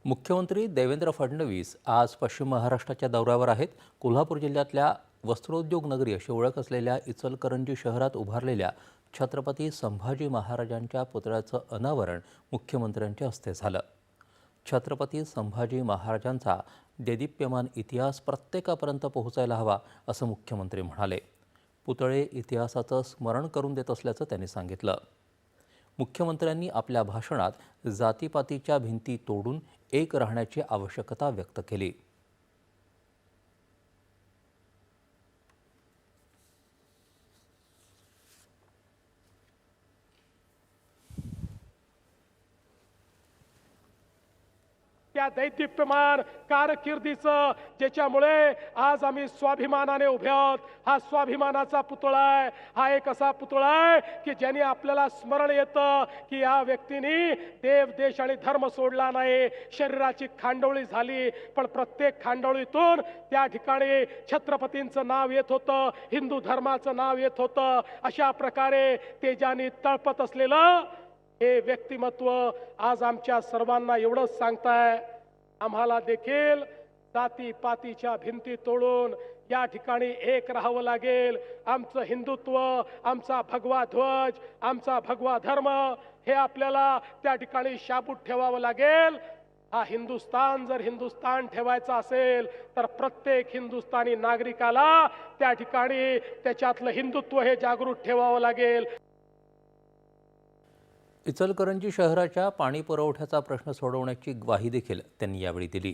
मुख्यमंत्री देवेंद्र फडणवीस आज पश्चिम महाराष्ट्राच्या दौऱ्यावर आहेत। कोल्हापूर जिल्ह्यातल्या वस्त्रोद्योग नगरी अशी ओळख असलेल्या इचलकरंजी शहरात उभारलेल्या छत्रपती संभाजी महाराजांच्या पुतळ्याचं अनावरण मुख्यमंत्र्यांच्या हस्ते झालं। छत्रपती संभाजी महाराजांचा देदीप्यमान इतिहास प्रत्येकापर्यंत पोहोचायला हवा असं मुख्यमंत्री म्हणाले। पुतळे इतिहासाचं स्मरण करून देत असल्याचं त्यांनी सांगितलं। मुख्यमंत्र्यांनी आपल्या भाषणात जातीपातीच्या भिंती तोडून एक राहण्याची आवश्यकता व्यक्त केली। त्या दैदिप्यमान कारकिर्दीचं ज्याच्यामुळे आज आम्ही स्वाभिमानाने उभे आहोत। हा स्वाभिमानाचा पुतळा आहे। हा एक असा पुतळा आहे की ज्याने आपल्याला स्मरण येतं की या व्यक्तीने देव देश आणि धर्म सोडला नाही। शरीराची खांडोळी झाली पण प्रत्येक खांडोळीतून त्या ठिकाणी छत्रपतींचं नाव येत होतं, हिंदू धर्माचं नाव येत होतं। अशा प्रकारे तेजाने तळपत असलेलं हे व्यक्तिमत्व आज आमच्या सर्वांना एवढंच सांगताय, आम्हाला देखील जातीपातीच्या भिंती तोडून या ठिकाणी एक राहावं लागेल। आमचं हिंदुत्व, आमचा भगवा ध्वज, आमचा भगवा धर्म हे आपल्याला त्या ठिकाणी शाबूत ठेवावं लागेल। हा हिंदुस्तान जर हिंदुस्तान ठेवायचा असेल तर प्रत्येक हिंदुस्थानी नागरिकाला त्या ठिकाणी त्याच्यातलं हिंदुत्व हे जागृत ठेवावं लागेल। इचलकरंजी शहराच्या पाणी पुरवठ्याचा प्रश्न सोडवण्याची ग्वाही देखील त्यांनी यावेळी दिली।